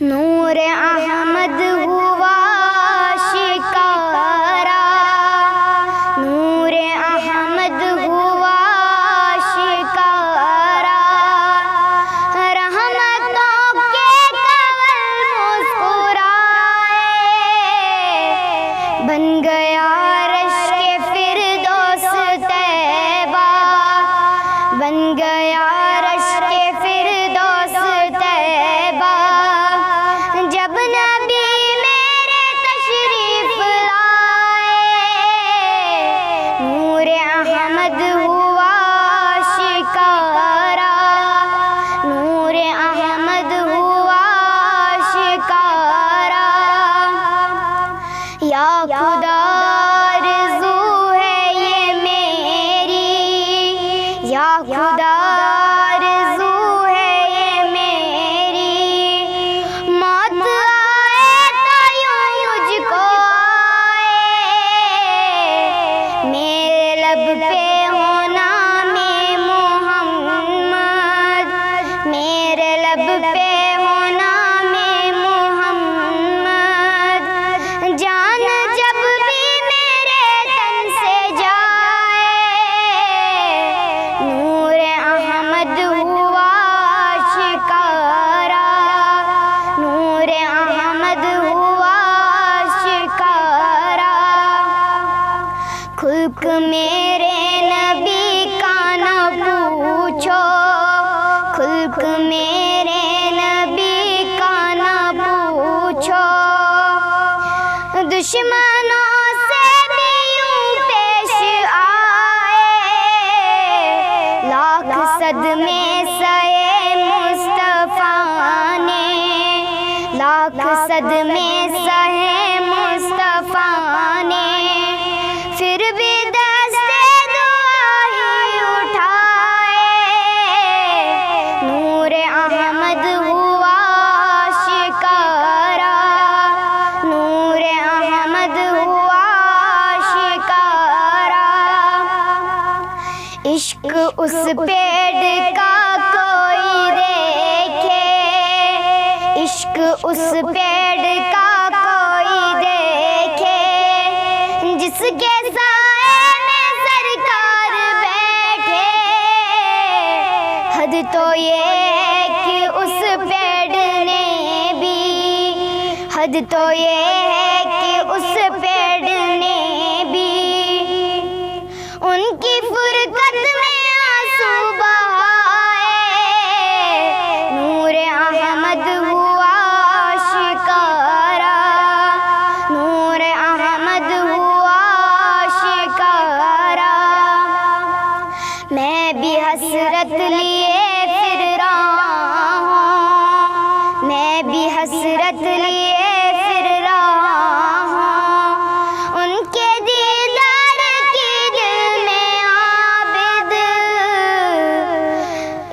नूर अहमद हुआ शिकारा, नूर अहमद हुआ शिकारा, रहमतों के कमल मुस्कुराए, बन गया अर्श के फिरदौस तैबा, बन गया अर्श के फिरदौस तैबा। जब नबी मेरे तशरीफ लाए, नूर अहमद हुआ शिकारा, नूर अहमद हुआ शिकारा। या खुदा आरज़ू है ये मेरी, या खुदा आरज़ू है ये मेरी, मौत आए तो यूं मुझको आए, मेरे लब पे हो नामे मोहम्मद, मेरे लब पे हो नामे मोहम्मद। जान जब भी मेरे तन से जाए, नूर अहमद हुआ शिकारा, नूर अहमद हुआ शिकारा। खुल्क मेरे नबी का न पूछो, खुल्क मेरे नबी का न पूछो, दुश्मनों से भी यूं पेश आए, लाख सदमे सहे मुस्तफा ने, लाख सदमे सहे मुस्तफा ने, फिर भी दस्ते दुआ ही उठाए, नूर अहमद हुआ शिकारा, नूर अहमद हुआ शिकारा। इश्क उस पेड़ का कोई देखे, इश्क उस पेड़ का कोई देखे, जिसके साए में सरकार बैठे। हद तो ये है कि उस पेड़ ने भी, हद तो ये है कि उस पेड़ ने भी उनकी फुरकत में आंसू बहाए, नूर अहमद हुआ शिकारा, नूर अहमद हुआ शिकारा। मैं भी हसरत लिए फिर रहा हूँ, मैं भी हसरत लिए फिर रहा हूँ, उनके दीदार की दिल में आबिद।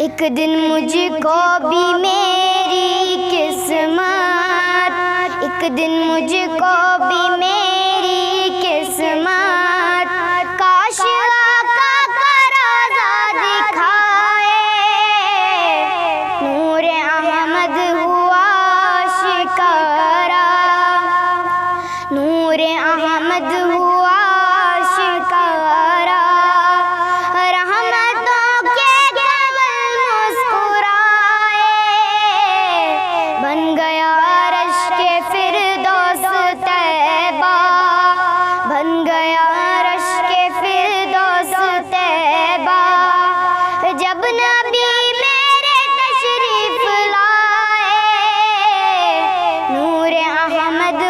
एक दिन मुझको भी मेरी किस्मत, एक दिन मुझको भी मेरी किस्मत, काश आका का रोज़ा दिखाए, नूर अहमद हुआ शिकारा, नूर अहमद हुआ शिकारा। रहमतों के कमल मुस्कुराए, बन गया अर्श के फिरदौस तैबा, बन गया अर्श के फिरदौस तैबा। जब नबी मेरे तशरीफ लाए, नूर अहमद